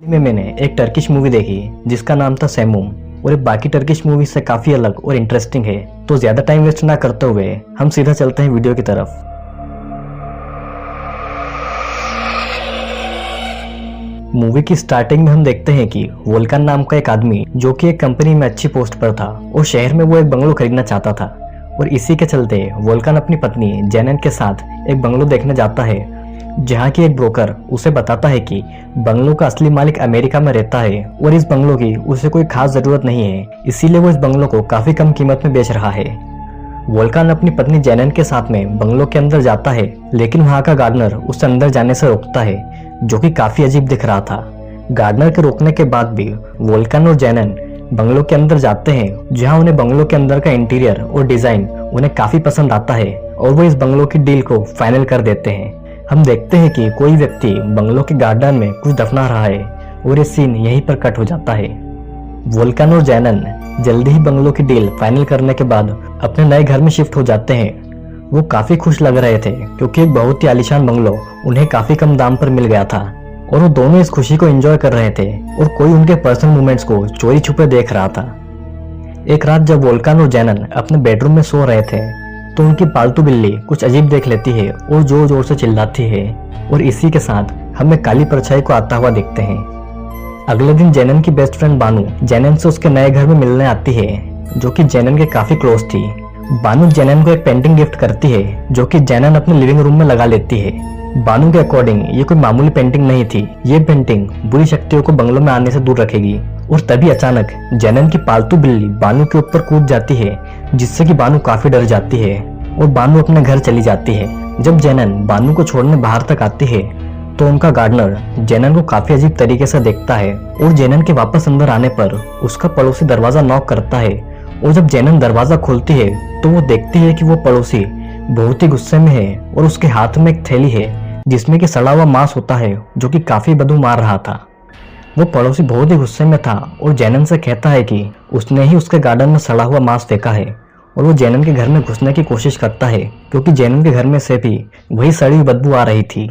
में मैंने एक टर्किश मूवी देखी जिसका नाम था सेमुम और ये बाकी टर्किश मूवी से काफी अलग और इंटरेस्टिंग है। तो ज्यादा टाइम वेस्ट ना करते हुए हम सीधा चलते हैं वीडियो की तरफ। मूवी की स्टार्टिंग में हम देखते हैं कि वोल्कान नाम का एक आदमी जो कि एक कंपनी में अच्छी पोस्ट पर था और शहर में वो एक बंगलो खरीदना चाहता था और इसी के चलते वोल्कान अपनी पत्नी जेनन के साथ एक बंगलो देखने जाता है, जहाँ की एक ब्रोकर उसे बताता है कि बंगलो का असली मालिक अमेरिका में रहता है और इस बंगलो की उसे कोई खास जरूरत नहीं है, इसीलिए वो इस बंगलो को काफी कम कीमत में बेच रहा है। वोल्कान अपनी पत्नी जेनन के साथ में बंगलो के अंदर जाता है, लेकिन वहाँ का गार्डनर उसे अंदर जाने से रोकता है, जो कि काफी अजीब दिख रहा था। गार्डनर के रोकने के बाद भी वोल्कान और जेनन बंगलो के अंदर जाते हैं, जहाँ उन्हें बंगलो के अंदर का इंटीरियर और डिजाइन उन्हें काफी पसंद आता है और वो इस बंगलो की डील को फाइनल कर देते हैं। हम देखते हैं कि कोई व्यक्ति बंगलो के गार्डन में कुछ दफना रहा है और ये सीन यहीं पर कट हो जाता है। वोल्कान और जेनन जल्दी ही बंगलो की डील फाइनल करने के बाद अपने नए घर में शिफ्ट हो जाते हैं। वो काफी खुश लग रहे थे क्योंकि एक बहुत ही आलीशान बंगलो उन्हें काफी कम दाम पर मिल गया था और वो दोनों इस खुशी को एंजॉय कर रहे थे और कोई उनके पर्सनल मोमेंट्स को चोरी छुपे देख रहा था। एक रात जब वोल्कान और जेनन अपने बेडरूम में सो रहे थे तो उनकी पालतू बिल्ली कुछ अजीब देख लेती है और जोर जोर से चिल्लाती है और इसी के साथ हमें काली परछाई को आता हुआ देखते हैं। अगले दिन जेनन की बेस्ट फ्रेंड बानू जेनन से उसके नए घर में मिलने आती है, जो कि जेनन के काफी क्लोज थी। बानू जेनन को एक पेंटिंग गिफ्ट करती है जो कि जेनन अपने लिविंग रूम में लगा लेती है। बानू के अकॉर्डिंग ये कोई मामूली पेंटिंग नहीं थी, ये पेंटिंग बुरी शक्तियों को बंगलों में आने से दूर रखेगी। और तभी अचानक जेनन की पालतू बिल्ली बानू के ऊपर कूद जाती है, जिससे कि बानू काफी डर जाती है और बानू अपने घर चली जाती है। जब जेनन बानू को छोड़ने बाहर तक आती है तो उनका गार्डनर जेनन को काफी अजीब तरीके से देखता है और जेनन के वापस अंदर आने पर उसका पड़ोसी दरवाजा नॉक करता है और जब जेनन दरवाजा खोलती है तो वो देखती है कि वो पड़ोसी बहुत ही गुस्से में है और उसके हाथ में एक थैली है जिसमें कि सड़ा हुआ मांस होता है, जो कि काफी बदबू मार रहा था। वो पड़ोसी बहुत ही गुस्से में था और जेनन से कहता है कि उसने ही उसके गार्डन में सड़ा हुआ मांस फेंका है और वो जेनन के घर में घुसने की कोशिश करता है क्योंकि जेनन के घर में से भी वही सड़ी हुई बदबू आ रही थी।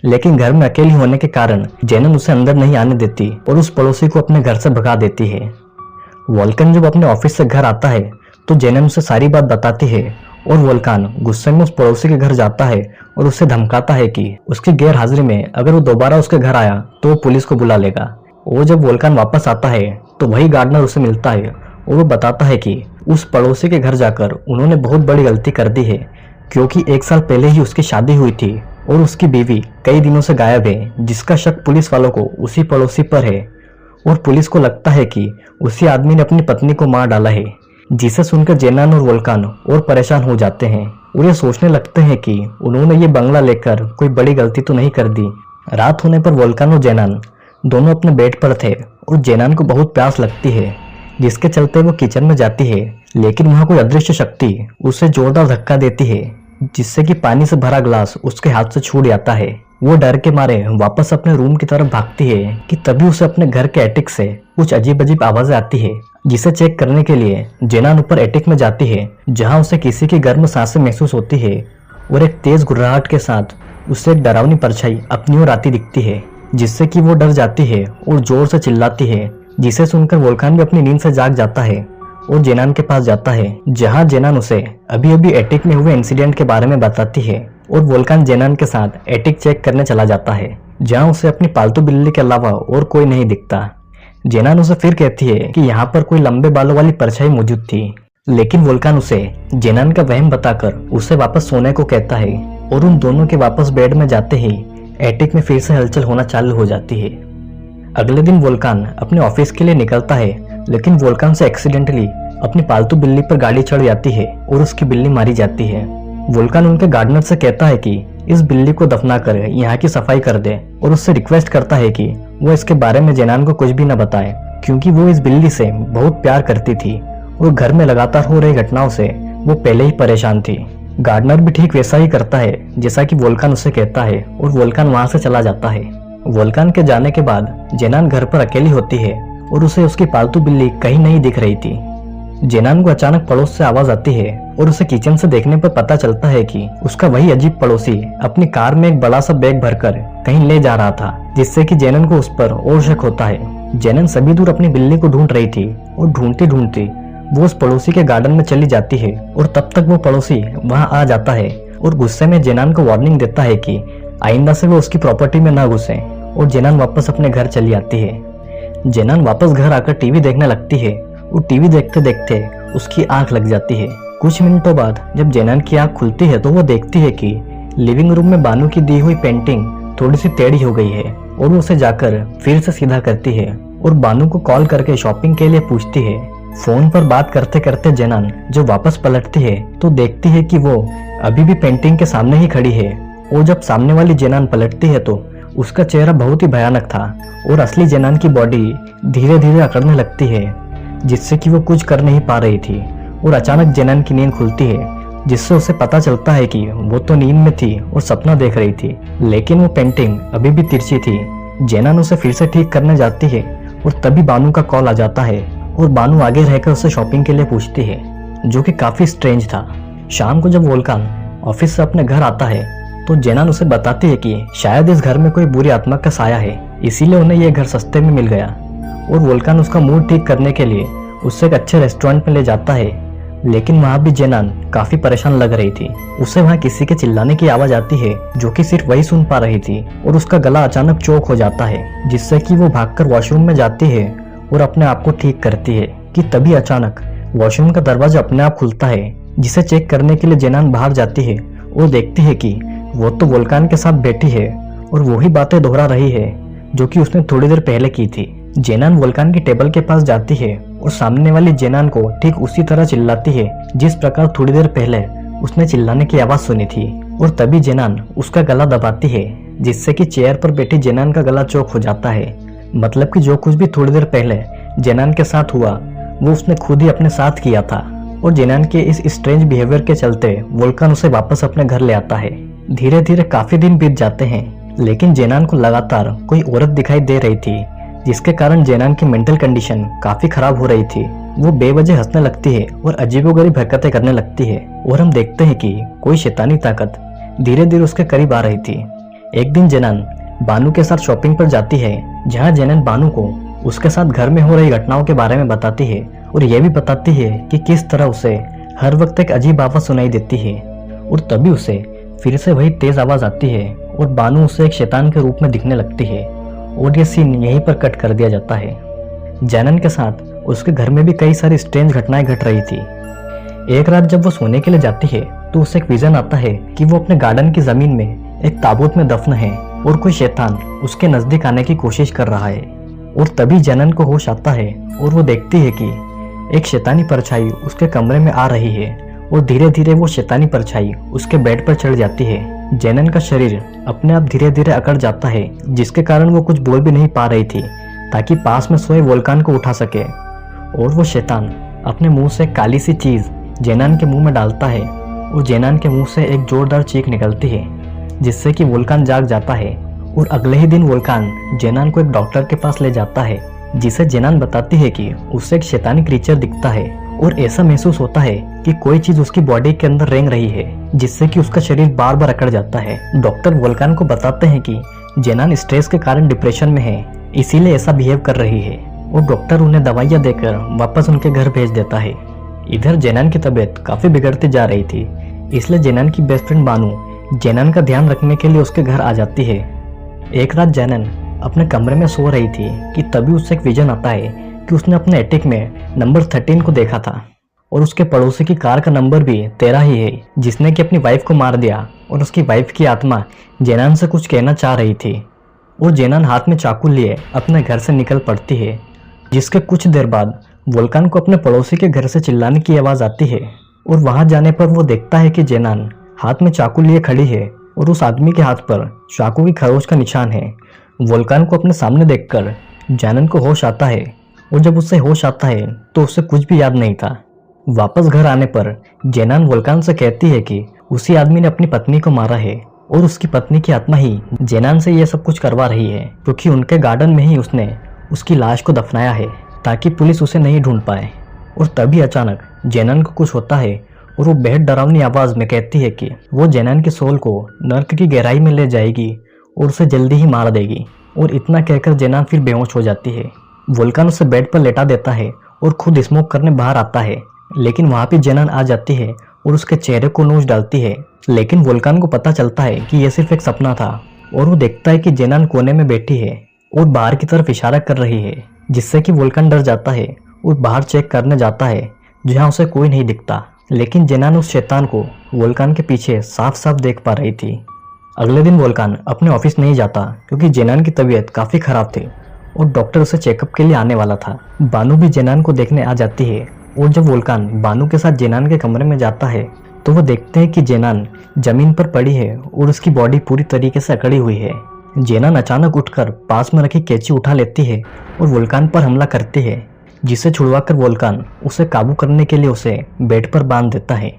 लेकिन घर में अकेली होने के कारण जेनन उसे अंदर नहीं आने देती और उस पड़ोसी को अपने घर से भगा देती है। वोल्कान जब अपने ऑफिस से घर आता है तो जेनन उसे सारी बात बताती है और वोल्कान गुस्से में उस पड़ोसी के घर जाता है और उससे धमकाता है कि उसकी गैर हाजिरी में अगर वो दोबारा उसके घर आया तो वो पुलिस को बुला लेगा। और जब वोल्कान वापस आता है तो वही गार्डनर उसे मिलता है और वो बताता है कि उस पड़ोसी के घर जाकर उन्होंने बहुत बड़ी गलती कर दी है, क्योंकि एक साल पहले ही उसकी शादी हुई थी और उसकी बीवी कई दिनों से गायब है, जिसका शक पुलिस वालों को उसी पड़ोसी पर है और पुलिस को लगता है कि उसी आदमी ने अपनी पत्नी को मार डाला है। जिसे सुनकर जेनन और वोल्कान और परेशान हो जाते हैं और ये सोचने लगते हैं कि उन्होंने ये बंगला लेकर कोई बड़ी गलती तो नहीं कर दी। रात होने पर वोल्कान और जेनन दोनों अपने बेड पर थे और जेनन को बहुत प्यास लगती है, जिसके चलते वो किचन में जाती है, लेकिन वहाँ कोई अदृश्य शक्ति उसे जोरदार धक्का देती है, जिससे कि पानी से भरा ग्लास उसके हाथ से छूट जाता है। वो डर के मारे वापस अपने रूम की तरफ भागती है कि तभी उसे अपने घर के एटिक से कुछ अजीब अजीब आवाजें आती है, जिसे चेक करने के लिए जेनन ऊपर एटिक में जाती है, जहाँ उसे किसी की गर्म सांसें महसूस होती है और एक तेज गुर्राहट के साथ उसे एक डरावनी परछाई अपनी ओर आती दिखती है, जिससे कि वो डर जाती है और जोर से चिल्लाती है, जिसे सुनकर वोल्कान भी अपनी नींद से जाग जाता है और जेनन के पास जाता है, जहां जेनन उसे अभी अभी एटिक में हुए इंसिडेंट के बारे में बताती है और वोल्कान जेनन के साथ एटिक चेक करने चला जाता है, जहां उसे अपनी पालतू बिल्ली के अलावा और कोई नहीं दिखता। जेनन उसे फिर कहती है कि यहाँ पर कोई लंबे बालों वाली परछाई मौजूद थी, लेकिन वोल्कान उसे जेनन का वहम बताकर उसे वापस सोने को कहता है और उन दोनों के वापस बेड में जाते ही एटिक में फिर से हलचल होना चालू हो जाती है। अगले दिन वोल्कान अपने ऑफिस के लिए निकलता है, लेकिन वोल्कान से एक्सीडेंटली अपनी पालतू बिल्ली पर गाड़ी चढ़ जाती है और उसकी बिल्ली मारी जाती है। वोल्कान उनके गार्डनर से कहता है कि इस बिल्ली को दफना कर यहाँ की सफाई कर दे और उससे रिक्वेस्ट करता है कि वो इसके बारे में जेनन को कुछ भी न बताए, क्योंकि वो इस बिल्ली से बहुत प्यार करती थी और घर में लगातार हो रही घटनाओं से वो पहले ही परेशान थी। गार्डनर भी ठीक वैसा ही करता है जैसा कि वोल्कान उसे कहता है और वोल्कान वहां से चला जाता है। वोल्कान के जाने के बाद जेनन घर पर अकेली होती है और उसे उसकी पालतू बिल्ली कहीं नहीं दिख रही थी। जेनन को अचानक पड़ोस से आवाज आती है और उसे किचन से देखने पर पता चलता है कि उसका वही अजीब पड़ोसी अपनी कार में एक बड़ा सा बैग भरकर कहीं ले जा रहा था, जिससे कि जेनन को उस पर और शक होता है। जेनन सभी दूर अपनी बिल्ली को ढूंढ रही थी और ढूंढती ढूंढती वो उस पड़ोसी के गार्डन में चली जाती है और तब तक वो पड़ोसी वहां आ जाता है और गुस्से में जेनान को वार्निंग देता है कि आइंदा से वो उसकी प्रॉपर्टी में ना घुसे, और जेनान वापस अपने घर चली आती है। जेनान वापस घर आकर टीवी देखने लगती है और टीवी देखते देखते उसकी आंख लग जाती है। कुछ मिनटों बाद जब जेनान की आंख खुलती है तो वो देखती है कि लिविंग रूम में बानू की दी हुई पेंटिंग थोड़ी सी टेढ़ी हो गई है और वो उसे जाकर फिर से सीधा करती है और बानू को कॉल करके शॉपिंग के लिए पूछती है। फोन पर बात करते करते जेनान जब वापस पलटती है तो देखती है कि वो अभी भी पेंटिंग के सामने ही खड़ी है, और जब सामने वाली जेनान पलटती है तो उसका चेहरा बहुत ही भयानक था और असली जेनान की बॉडी धीरे धीरे अकड़ने लगती है, जिससे कि वो कुछ कर नहीं पा रही थी। और अचानक जेनान की नींद खुलती है, जिससे उसे पता चलता है कि वो तो नींद में थी और सपना देख रही थी, लेकिन वो पेंटिंग अभी भी तिरछी थी। जेनान उसे फिर से ठीक करने जाती है और तभी बानू का कॉल आ जाता है और बानू आगे रहकर उसे शॉपिंग के लिए पूछती है, जो कि काफी स्ट्रेंज था। शाम को जब वोल्कान ऑफिस से अपने घर आता है तो जेनान उसे बताती है कि शायद इस घर में कोई बुरी आत्मा का साया है, इसीलिए उन्हें यह घर सस्ते में मिल गया। और वोल्कान उसका मूड ठीक करने के लिए उससे एक अच्छे रेस्टोरेंट में ले जाता है, लेकिन वहां भी जेनान काफी परेशान लग रही थी। उसे वहां किसी के चिल्लाने की आवाज आती है, जो कि सिर्फ वही सुन पा रही थी, और उसका गला अचानक चोक हो जाता है, जिससे कि वो भागकर वॉशरूम में जाती है और अपने आप को ठीक करती है कि तभी अचानक वॉशरूम का दरवाजा अपने आप खुलता है, जिसे चेक करने के लिए जेनान बाहर जाती है और देखती है कि वो तो वोल्कान के साथ बैठी है और वही बातें दोहरा रही है जो कि उसने थोड़ी देर पहले की थी। जेनान वोल्कान की टेबल के पास जाती है और सामने वाली जेनान को ठीक उसी तरह चिल्लाती है जिस प्रकार थोड़ी देर पहले उसने चिल्लाने की आवाज सुनी थी, और तभी जेनान उसका गला दबाती है, जिससे कि चेयर पर बैठी जेनान का गला चौक हो जाता है। मतलब कि जो कुछ भी थोड़ी देर पहले जेनान के साथ हुआ वो उसने खुद ही अपने साथ किया था। और जेनान के इस स्ट्रेंज बिहेवियर के चलते वोल्कान उसे वापस अपने घर ले आता है। धीरे धीरे काफी दिन बीत जाते हैं, लेकिन जेनान को लगातार कोई औरत दिखाई दे रही थी, जिसके कारण जेनान की मेंटल कंडीशन काफी खराब हो रही थी। वो बेवजह हंसने लगती है और अजीबोगरीब हरकतें करने लगती है, और हम देखते हैं कि कोई शैतानी ताकत धीरे धीरे उसके करीब आ रही थी। एक दिन जेनान बानू के साथ शॉपिंग पर जाती है, जहाँ जेनान बानू को उसके साथ घर में हो रही घटनाओं के बारे में बताती है और यह भी बताती है कि किस तरह उसे हर वक्त एक अजीब आवाज सुनाई देती है। और तभी उसे फिर से वही तेज आवाज आती है और बानू उसे एक शैतान के रूप में दिखने लगती है, और यह सीन यहीं पर कट कर दिया जाता है। जेनन के साथ उसके घर में भी कई सारी स्ट्रेंज घटनाएं घट रही थी। एक रात जब वो सोने के लिए जाती है तो उसे एक विजन आता है कि वो अपने गार्डन की जमीन में एक ताबूत में दफन है और कोई शैतान उसके नजदीक आने की कोशिश कर रहा है। और तभी जेनन को होश आता है और वो देखती है कि एक शैतानी परछाई उसके कमरे में आ रही है, और धीरे धीरे वो शैतानी परछाई उसके बेड पर चढ़ जाती है। जेनन का शरीर अपने आप धीरे धीरे अकड़ जाता है, जिसके कारण वो कुछ बोल भी नहीं पा रही थी ताकि पास में सोए वोल्कान को उठा सके। और वो शैतान अपने मुंह से काली सी चीज जेनन के मुंह में डालता है और जेनन के मुंह से एक जोरदार चीख निकलती है, जिससे कि वोल्कान जाग जाता है। और अगले ही दिन वोल्कान जेनन को एक डॉक्टर के पास ले जाता है, जिसे जेनन बताती है कि उससे एक शैतानी क्रीचर दिखता है और ऐसा महसूस होता है कि कोई चीज उसकी बॉडी के अंदर रेंग रही है, जिससे कि उसका शरीर बार बार अकड़ जाता है। डॉक्टर वोल्कान को बताते हैं कि जेनन स्ट्रेस के कारण डिप्रेशन में है, इसीलिए ऐसा बिहेव कर रही है, और डॉक्टर उन्हें दवाइयां देकर वापस उनके घर भेज देता है। इधर जेनन की तबीयत काफी बिगड़ती जा रही थी, इसलिए जेनन की बेस्ट फ्रेंड बानू जेनन का ध्यान रखने के लिए उसके घर आ जाती है। एक रात जेनन अपने कमरे में सो रही थी कि तभी उससे एक विजन आता है कि उसने अपने एटिक में नंबर 13 को देखा था, और उसके पड़ोसी की कार का नंबर भी 13 ही है, जिसने कि अपनी वाइफ को मार दिया। और उसकी वाइफ की आत्मा जेनन से कुछ कहना चाह रही थी, और जेनन हाथ में चाकू लिए अपने घर से निकल पड़ती है। जिसके कुछ देर बाद वोल्कान को अपने पड़ोसी के घर से चिल्लाने की आवाज आती है, और वहां जाने पर वो देखता है कि जेनन हाथ में चाकू लिए खड़ी है और उस आदमी के हाथ पर चाकू की खरोच का निशान है। वोल्कान को अपने सामने देखकर जेनन को होश आता है, और जब उससे होश आता है तो उसे कुछ भी याद नहीं था। वापस घर आने पर जेनन वोल्कान से कहती है कि उसी आदमी ने अपनी पत्नी को मारा है, और उसकी पत्नी की आत्मा ही जेनन से यह सब कुछ करवा रही है, क्योंकि उनके गार्डन में ही उसने उसकी लाश को दफनाया है ताकि पुलिस उसे नहीं ढूंढ पाए। और तभी अचानक जेनन को कुछ होता है, और वो बेहद डरावनी आवाज में कहती है कि वो जेनन के सोल को नर्क की गहराई में ले जाएगी और उसे जल्दी ही मार देगी। और इतना कहकर जेनान फिर बेहोश हो जाती है। वोल्कान उसे बेड पर लेटा देता है और खुद स्मोक करने बाहर आता है, लेकिन वहाँ पे जेनान आ जाती है और उसके चेहरे को नोच डालती है। लेकिन वोल्कान को पता चलता है कि यह सिर्फ एक सपना था और वो देखता है कि जेनान कोने में बैठी है और बाहर की तरफ इशारा कर रही है, जिससे कि वोल्कान डर जाता है और बाहर चेक करने जाता है जहाँ उसे कोई नहीं दिखता। लेकिन जेनान उस शैतान को वोल्कान के पीछे साफ साफ देख पा रही थी। अगले दिन वोल्कान अपने ऑफिस नहीं जाता क्योंकि जेनान की तबीयत काफ़ी ख़राब थी और डॉक्टर उसे चेकअप के लिए आने वाला था। बानू भी जेनान को देखने आ जाती है और जब वोल्कान बानू के साथ जेनान के कमरे में जाता है तो वो देखते हैं कि जेनान जमीन पर पड़ी है और उसकी बॉडी पूरी तरीके से अकड़ी हुई है। जेनान अचानक उठकर पास में रखी कैंची उठा लेती है और वोल्कान पर हमला करती है, जिसे छुड़वाकर वोल्कान उसे काबू करने के लिए उसे बेड पर बांध देता है।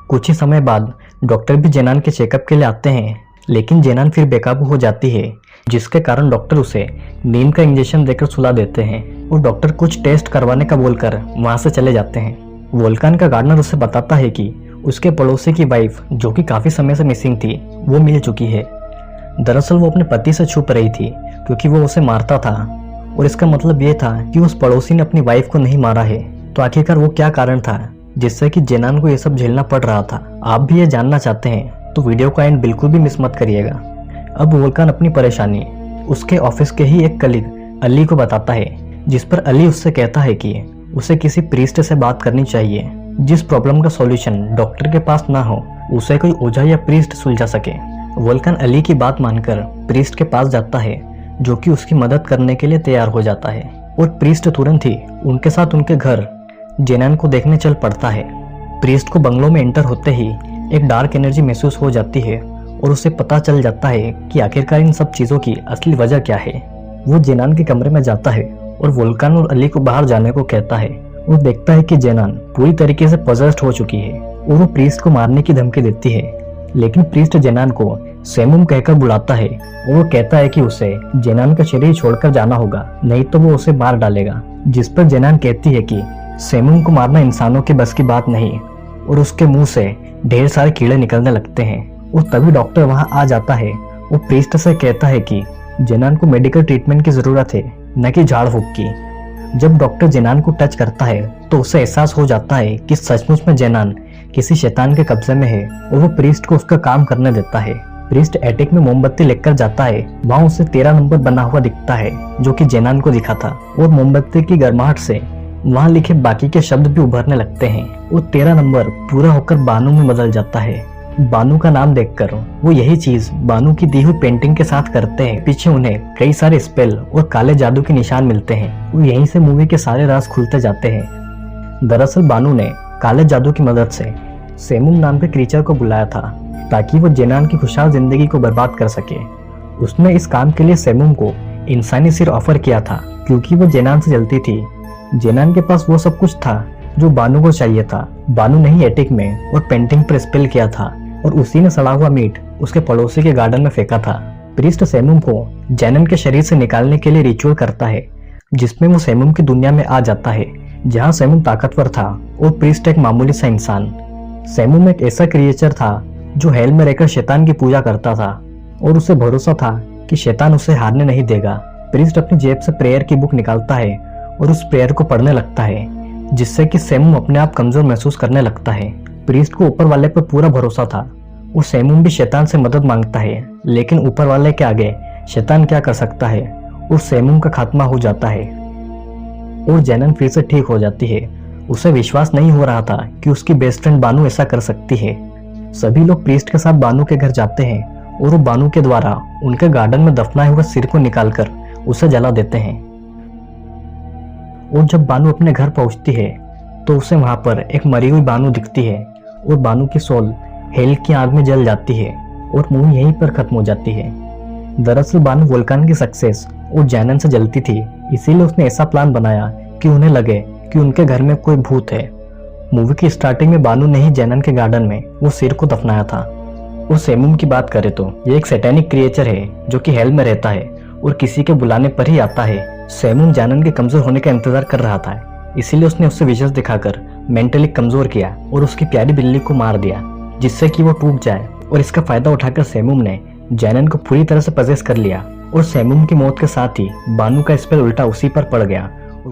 कुछ ही समय बाद डॉक्टर भी जेनान के चेकअप के लिए आते हैं, लेकिन जेनान फिर बेकाबू हो जाती है, जिसके कारण डॉक्टर उसे नीम का इंजेक्शन देकर सुला देते हैं और डॉक्टर कुछ टेस्ट करवाने का बोलकर वहां से चले जाते हैं। वोल्कान का गार्डनर उसे बताता है कि उसके पड़ोसी की वाइफ, जो कि काफी समय से मिसिंग थी, वो मिल चुकी है। दरअसल वो अपने पति से छुप रही थी क्योंकि वो उसे मारता था और इसका मतलब ये था कि उस पड़ोसी ने अपनी वाइफ को नहीं मारा है। तो आखिरकार वो क्या कारण था जिससे कि जेनान को ये सब झेलना पड़ रहा था? आप भी ये जानना चाहते हैं तो वीडियो का एंड बिल्कुल भी मिस मत करिएगा। अब वोल्कान अपनी परेशानी उसके ऑफिस के ही एक कलीग अली को बताता है, जिस पर अली उससे कहता है कि उसे किसी प्रीस्ट से बात करनी चाहिए जिस प्रॉब्लम का सॉल्यूशन डॉक्टर के पास ना हो, उसे कोई ओझा या प्रीस्ट सुलझा सके। वोल्कान अली की बात मानकर प्रीस्ट के पास जाता है, जो कि उसकी मदद करने के लिए तैयार हो जाता है और प्रीस्ट तुरंत ही उनके साथ उनके घर जेनान को देखने चल पड़ता है। प्रीस्ट को बंगलों में एंटर होते ही एक डार्क एनर्जी महसूस हो जाती है और उसे पता चल जाता है कि आखिरकार इन सब चीजों की असली वजह क्या है। वो जेनान के कमरे में जाता है और वोल्कान और अली को बाहर जाने को कहता है और देखता है कि जेनान पूरी तरीके से पॉजेस्ड हो चुकी है और वो प्रीस्ट को मारने की धमकी देती है। लेकिन प्रीस्ट जेनान को सेमुम कहकर बुलाता है और वो कहता है कि उसे जेनान का शरीर छोड़कर जाना होगा, नहीं तो वो उसे मार डालेगा। जिस पर जेनान कहती है कि सेमुम को मारना इंसानों के बस की बात नहीं और उसके मुंह से ढेर सारे कीड़े निकलने लगते हैं। और तभी डॉक्टर वहां आ जाता है और प्रीस्ट से कहता है कि जेनान को मेडिकल ट्रीटमेंट की जरूरत है, न कि झाड़ फूक की। जब डॉक्टर जेनान को टच करता है तो उसे एहसास हो जाता है कि सचमुच में जेनान किसी शैतान के कब्जे में है और वो प्रीस्ट को उसका काम करने देता है। प्रीस्ट एटिक में मोमबत्ती लेकर जाता है, वहाँ उसे 13 नंबर बना हुआ दिखता है जो कि जेनान को दिखा था और मोमबत्ती की गर्माहट से वहाँ लिखे बाकी के शब्द भी उभरने लगते हैं और 13 नंबर पूरा होकर बानू में बदल जाता है। बानू का नाम देखकर वो यही चीज बानू की दी हुई पेंटिंग के साथ करते हैं। पीछे उन्हें कई सारे स्पेल और काले जादू के निशान मिलते हैं और यहीं से मूवी के सारे राज खुलते जाते हैं। दरअसल बानू ने काले जादू की मदद से सेमुम नाम के क्रीचर को बुलाया था ताकि वो जेनान की खुशहाल जिंदगी को बर्बाद कर सके। उसने इस काम के लिए सेमुम को इंसानी सिर ऑफर किया था क्योंकि वो जेनान से जलती थी। जेनान के पास वो सब कुछ था जो बानू को चाहिए था। बानू ने ही एटिक में और पेंटिंग पर स्पेल किया था और उसी ने सड़ा हुआ मीट उसके पड़ोसी के गार्डन में फेंका था। प्रीस्ट सेमुम को जेनान के शरीर से निकालने के लिए रिचुअल करता है, जिसमें वो सेमुम की दुनिया में आ जाता है जहाँ सेमुम ताकतवर था और प्रीस्ट एक मामूली सा इंसान। सेमुम एक ऐसा क्रिएचर था जो हेल में रहकर शैतान की पूजा करता था और उसे भरोसा था कि शैतान उसे हारने नहीं देगा। प्रीस्ट अपनी जेब से प्रेयर की बुक निकालता है और उस प्रेयर को पढ़ने लगता है, जिससे कि सेमुम अपने आप कमजोर महसूस करने लगता है। प्रीस्ट को ऊपर वाले पर पूरा भरोसा था और सेमुम भी शैतान से मदद मांगता है, लेकिन ऊपर वाले के आगे शैतान क्या कर सकता है और सेमुम का खात्मा हो जाता है और जेनन फिर से ठीक हो जाती है। उसे विश्वास नहीं हो रहा था कि उसकी बेस्ट फ्रेंड बानू ऐसा कर सकती है। सभी लोग प्रीस्ट के साथ बानू के घर जाते हैं और वो बानू के द्वारा उनके गार्डन में दफनाए हुए सिर को निकालकर उसे जला देते हैं। और जब बानू अपने घर पहुंचती है तो उसे वहां पर एक मरी हुई बानू दिखती है और बानू की सोल हेल की आग में जल जाती है और मूवी यहीं पर खत्म हो जाती है। दरअसल बानू वोल्कान की सक्सेस और जेनन से जलती थी, इसीलिए उसने ऐसा प्लान बनाया कि उन्हें लगे कि उनके घर में कोई भूत है। मूवी की स्टार्टिंग में बानू ने ही जेनन के गार्डन में वो सिर को दफनाया था। और सेमुम की बात करें तो ये एक सैटेनिक क्रिएचर है जो कि हेल में रहता है और किसी के बुलाने पर ही आता है। सेमुम जेनन के कमजोर होने का इंतजार कर रहा था, इसीलिए उसने उससे विशेष दिखाकर मेंटली कमजोर किया और उसकी प्यारी बिल्ली को मार दिया जिससे कि वो टूट जाए। और इसका फायदा उठाकर सेमुम ने जैनन को पूरी तरह से पजेस कर लिया और सैमुम की मौत के साथ ही बानू का स्पेल उल्टा उसी पर पड़ गया